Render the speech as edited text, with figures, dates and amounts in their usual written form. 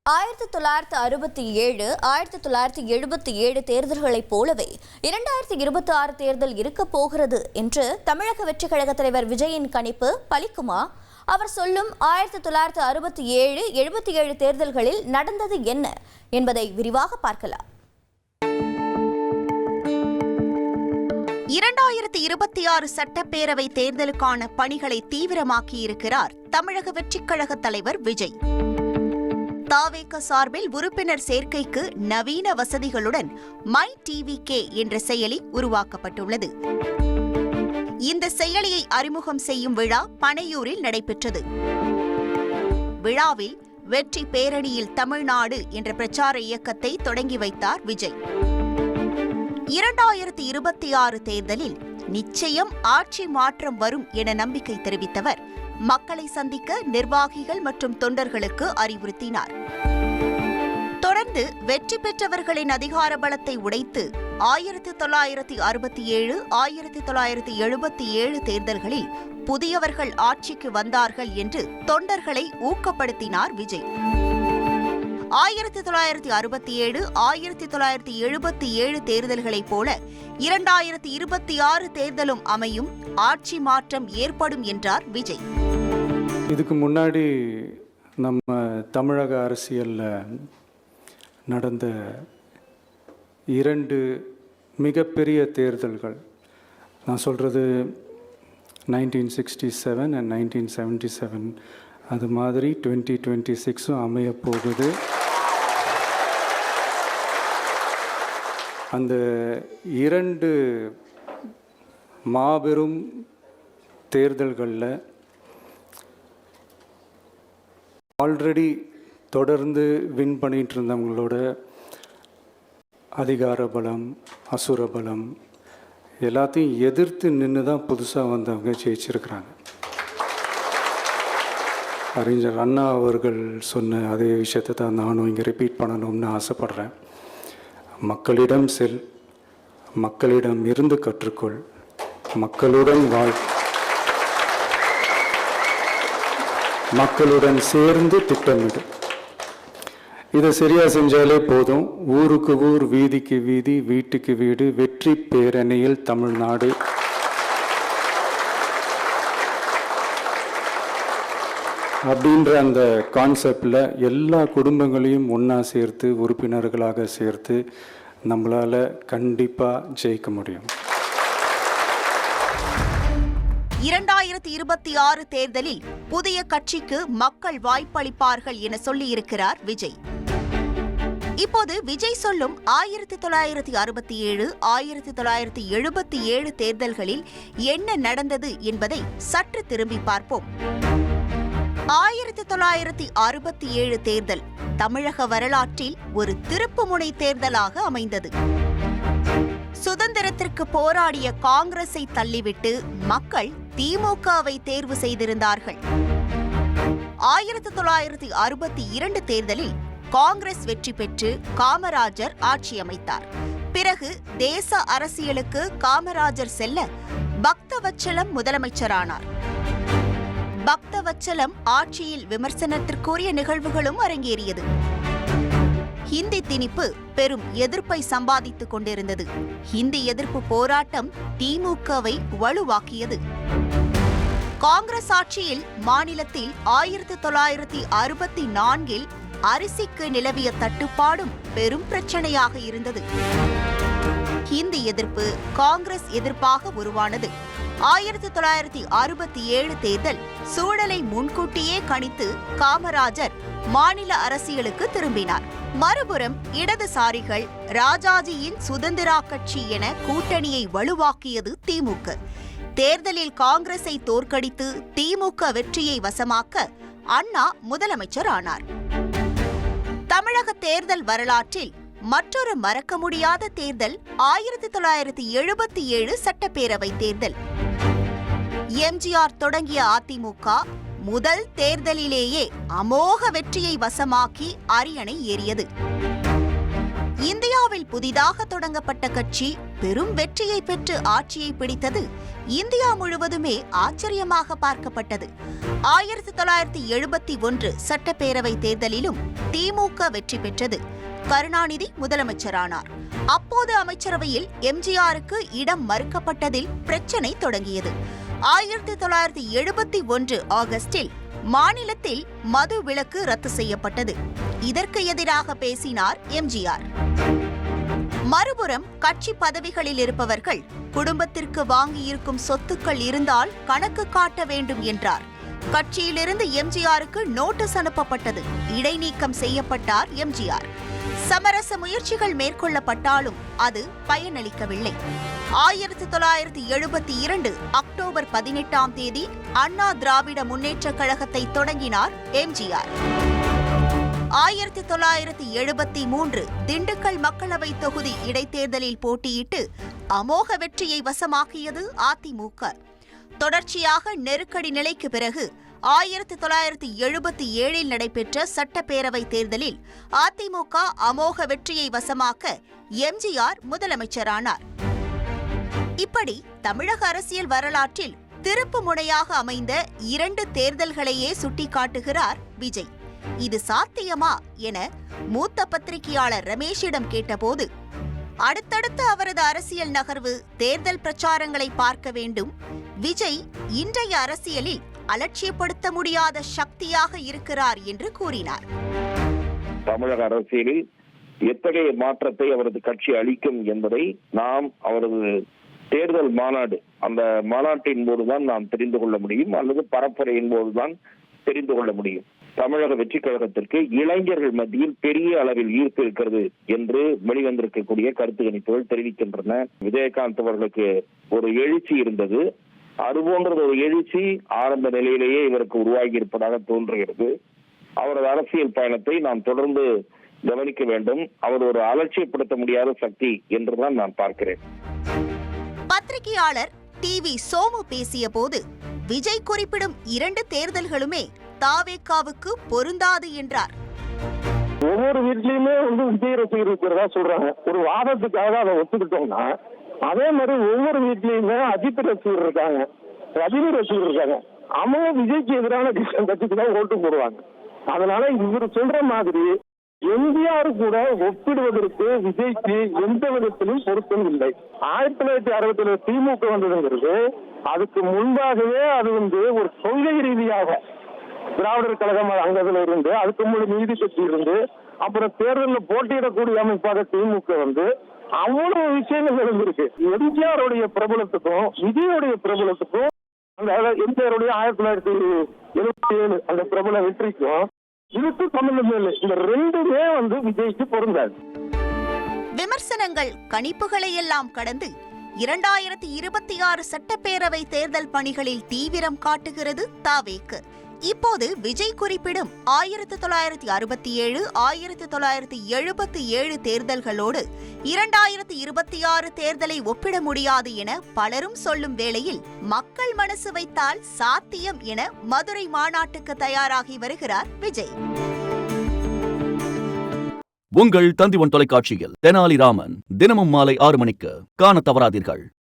1967, 1977 தேர்தல்களைப் போலவே 2026 தேர்தல் இருக்கப் போகிறது என்று தமிழக வெற்றிக் கழக தலைவர் விஜயின் கணிப்பு பலிக்குமா? அவர் சொல்லும் 1967, 77 தேர்தல்களில் நடந்தது என்ன என்பதை விரிவாக பார்க்கலாம். 2026 சட்டப்பேரவை தேர்தலுக்கான பணிகளை தீவிரமாக்கியிருக்கிறார் தமிழக வெற்றிக் கழக தலைவர் விஜய். தாவேக சார்பில் உறுப்பினர் சேர்க்கைக்கு நவீன வசதிகளுடன் மை டிவிகே என்ற செயலி உருவாக்கப்பட்டுள்ளது. இந்த செயலியை அறிமுகம் செய்யும் விழா பனையூரில் நடைபெற்றது. விழாவில் வெற்றி பேரணியில் தமிழ்நாடு என்ற பிரச்சார இயக்கத்தை தொடங்கி வைத்தார் விஜய். 2026 தேர்தலில் நிச்சயம் ஆட்சி மாற்றம் வரும் என நம்பிக்கை தெரிவித்தவர் மக்களை சந்திக்க நிர்வாகிகள் மற்றும் தொண்டர்களுக்கு அறிவுறுத்தினார். தொடர்ந்து வெற்றி பெற்றவர்களின் அதிகார பலத்தை உடைத்து 1967, 1977 தேர்தல்களில் புதியவர்கள் ஆட்சிக்கு வந்தார்கள் என்று தொண்டர்களை ஊக்கப்படுத்தினார் விஜய். 1967, 1977 தேர்தல்களைப் போல 2026 தேர்தலும் அமையும், ஆட்சி மாற்றம் ஏற்படும் என்றார் விஜய். இதுக்கு முன்னாடி நம்ம தமிழக அரசியலில் நடந்த 2 மிகப்பெரிய தேர்தல்கள், நான் சொல்கிறது 1967 and 1977, அது மாதிரி 2026 அமைய போகுது. அந்த 2 மாபெரும் தேர்தல்களில் ஆல்ரெடி தொடர்ந்து வின் பண்ணிட்டு இருந்தவங்களோட அதிகார பலம், அசுர பலம் எல்லாத்தையும் எதிர்த்து நின்று தான் புதுசாக வந்தவங்க ஜெயிச்சிருக்கிறாங்க. அறிஞர் அண்ணா அவர்கள் சொன்ன அதே விஷயத்தை தான் நானும் இங்கே ரிப்பீட் பண்ணணும்னு ஆசைப்படுறேன். மக்களிடம் செல், மக்களிடம் இருந்து கற்றுக்கொள், மக்களுடன் வாழ், மக்களுடன் சேர்ந்து திட்டமிடு. இதை சரியாக செஞ்சாலே போதும். ஊருக்கு ஊர், வீதிக்கு வீதி, வீட்டுக்கு வீடு, வெற்றி பேரணியில் தமிழ்நாடு. அப்படின்ற அந்த கான்செப்டில் எல்லா குடும்பங்களையும் ஒன்றா சேர்த்து உறுப்பினர்களாக சேர்த்து நம்மளால் கண்டிப்பாக ஜெயிக்க முடியும். 2026 தேர்தலில் புதிய கட்சிக்கு மக்கள் வாய்ப்பளிப்பார்கள் என சொல்லியிருக்கிறார் விஜய். இப்போது விஜய் சொல்லும் 1967, 1977 தேர்தல்களில் என்ன நடந்தது என்பதை சற்று திரும்பி பார்ப்போம். 1967 தேர்தல் தமிழக வரலாற்றில் ஒரு திருப்புமுனை தேர்தலாக அமைந்தது. சுதந்திரத்திற்கு போராடிய காங்கிரஸை தள்ளிவிட்டு மக்கள் திமுகவை தேர்வு செய்திருந்தார்கள். 1962 தேர்தலில் காங்கிரஸ் வெற்றி பெற்று காமராஜர் ஆட்சி அமைத்தார். பிறகு தேச அரசியலுக்கு காமராஜர் செல்ல பக்தவச்சலம் முதலமைச்சரானார். பக்தவச்சலம் ஆட்சியில் விமர்சனத்திற்குரிய நிகழ்வுகளும் அரங்கேறியது. ஹிந்தி திணிப்பு பெரும் எதிர்ப்பை சம்பாதித்துக் கொண்டிருந்தது. ஹிந்தி எதிர்ப்பு போராட்டம் திமுகவை வலுவாக்கியது. காங்கிரஸ் ஆட்சியில் மாநிலத்தில் 1964 அரிசிக்கு நிலவிய தட்டுப்பாடும் பெரும் பிரச்சனையாக இருந்தது. ஹிந்தி எதிர்ப்பு காங்கிரஸ் எதிர்ப்பாக உருவானது. 1967 தேர்தல் சூழலை முன்கூட்டியே கணித்து காமராஜர் மாநில அரசியலுக்கு திரும்பினார். மறுபுறம் இடதுசாரிகள் ராஜாஜியின் சுதந்திரா கட்சி என கூட்டணியை வலுவாக்கியது திமுக. தேர்தலில் காங்கிரஸை தோற்கடித்து திமுக வெற்றியை வசமாக்க அண்ணா முதலமைச்சர் ஆனார். தமிழக தேர்தல் வரலாற்றில் மற்றொரு மறக்க முடியாத தேர்தல் 1977 சட்டப்பேரவை தேர்தல். எம்ஜிஆர் தொடங்கிய அதிமுக முதல் தேர்தலிலேயே அமோக வெற்றியை வசமாக்கி அரியணை ஏறியது. இந்தியாவில் புதிதாக தொடங்கப்பட்ட கட்சி பெரும் வெற்றியை பெற்று ஆட்சியை பிடித்தது இந்தியா முழுவதுமே ஆச்சரியமாக பார்க்கப்பட்டது. 1971 சட்டப்பேரவை தேர்தலிலும் திமுக வெற்றி பெற்றது. கருணாநிதி முதலமைச்சரானார். அப்போது அமைச்சரவையில் எம்ஜிஆருக்கு இடம் மறுக்கப்பட்டதில் பிரச்சனை தொடங்கியது. 1971 ஆகஸ்டில் மாநிலத்தில் மது விலக்கு ரத்து செய்யப்பட்டது. இதற்கு எதிராக பேசினார் எம்ஜிஆர். மறுபுறம் கட்சி பதவிகளில் இருப்பவர்கள் குடும்பத்திற்கு வாங்கியிருக்கும் சொத்துக்கள் இருந்தால் கணக்கு காட்ட வேண்டும் என்றார். கட்சியிலிருந்து எம்ஜிஆருக்கு நோட்டீஸ் அனுப்பப்பட்டது. இடைநீக்கம் செய்யப்பட்டார் எம்ஜிஆர். சமரச முயற்சிகள் மேற்கொள்ளப்பட்டாலும் அது பயனளிக்கவில்லை. 1972 அக்டோபர் 18ஆம் தேதி அண்ணா திராவிட முன்னேற்றக் கழகத்தை தொடங்கினார் எம்ஜிஆர். 1973 திண்டுக்கல் மக்களவை தொகுதி இடைத்தேர்தலில் போட்டியிட்டு அமோக வெற்றியை வசமாக்கியது அதிமுக. தொடர்ச்சியாக நெருக்கடி நிலைக்கு பிறகு 1977 நடைபெற்ற சட்டப்பேரவை தேர்தலில் அதிமுக அமோக வெற்றியை வசமாக்க எம்ஜிஆர் முதலமைச்சரானார். இப்படி தமிழக அரசியல் வரலாற்றில் திருப்பு முனையாக அமைந்த 2 தேர்தல்களையே சுட்டிக்காட்டுகிறார் விஜய். இது சாத்தியமா என மூத்த பத்திரிகையாளர் ரமேஷிடம் கேட்டபோது, அடுத்தடுத்த அவரது அரசியல் நகர்வு, தேர்தல் பிரச்சாரங்களை பார்க்க வேண்டும். விஜய் இன்றைய அரசியலில் அலட்சியப்படுத்த முடியாத சக்தியாக இருக்கிறார் என்று கூறினார். தமிழக அரசியலில் எத்தகைய மாற்றத்தை அவரது கட்சி அளிக்கும் என்பதை நாம் அவரது தேர்தல் மாநாடு, அந்த மாநாட்டின் போதுதான் நாம் தெரிந்து கொள்ள முடியும், அல்லது பரப்புரையின் போதுதான் தெரிந்து கொள்ள முடியும். தமிழக வெற்றி கழகத்திற்கு இளைஞர்கள் மத்தியில் பெரிய அளவில் ஈர்ப்பு இருக்கிறது என்று வெளிவந்திருக்கக்கூடிய கருத்து கணிப்புகள் தெரிவிக்கின்றன. விஜயகாந்த் அவர்களுக்கு ஒரு எழுச்சி இருந்தது. அதுபோன்றது ஒரு எழுச்சி ஆரம்ப நிலையிலேயே இவருக்கு உருவாகி இருப்பதாக தோன்றுகிறது. அவரது அரசியல் பயணத்தை நாம் தொடர்ந்து கவனிக்க வேண்டும். அவர் ஒரு அலட்சியப்படுத்த முடியாத சக்தி என்றுதான் நான் பார்க்கிறேன். பத்திரிகையாளர் டிவி சோமு பேசிய போது, விஜய் குறிப்பிடும் 2 தேர்தல்களுமே தாவேகாவுக்கு பொருந்தாது என்றார். ஒவ்வொரு வீட்லயுமே விஜய் ரசிகர் இருக்கிறதா சொல்றாங்க. ஒரு வாதத்துக்காக அதை ஒத்துக்கிட்டோம்னா, அதே மாதிரி ஒவ்வொரு வீட்லயுமே அஜித் ரசிகர் இருக்காங்க, ரஜினி ரசிகர் இருக்காங்க. அவங்க விஜய்க்கு எதிரான கட்சிக்கு தான் ஓட்டு போடுவாங்க. அதனால இவர் சொல்ற மாதிரி எம்ஜிஆர் கூட ஒப்பிடுவதற்கு விஜய்க்கு எந்த விதத்திலும் பொருத்தம் இல்லை. 1967 திமுக வந்ததுங்கிறது அதுக்கு முன்பாகவே அது ஒரு கொள்கை ரீதியாக திராவிடர் கழகம் அங்கத்துல இருந்து, அதுக்கு முன்னாடி நீதி கட்சி இருந்து, அப்புறம் தேர்தலில் போட்டியிடக்கூடிய அமைப்பாக திமுக அவ்வளவு விஷயங்கள் இருந்திருக்கு. எம்ஜிஆருடைய பிரபலத்துக்கும் விஜயோடைய பிரபலத்துக்கும், அந்த எம்ஜிஆருடைய 1977 அந்த பிரபல வெற்றிக்கும் இதுக்கு சம்பந்தம் இல்லை. இந்த 2மே விஜய்க்கு பொருந்தாது. விமர்சனங்கள், கணிப்புகளை எல்லாம் கடந்து 2026 சட்டப்பேரவை தேர்தல் பணிகளில் தீவிரம் காட்டுகிறது தாவேக்கு. இப்போது விஜய் குறிப்பிடும் 1967, 1977 தேர்தல்களோடு 2026 தேர்தலை ஒப்பிட முடியாது என பலரும் சொல்லும் வேளையில், மக்கள் மனசு வைத்தால் சாத்தியம் என மதுரை மாநாட்டுக்கு தயாராகி வருகிறார் விஜய். உங்கள் தந்தி ஒன் தொலைக்காட்சியில் தெனாலிராமன் தினமும் மாலை 6 மணிக்கு காண தவறாதீர்கள்.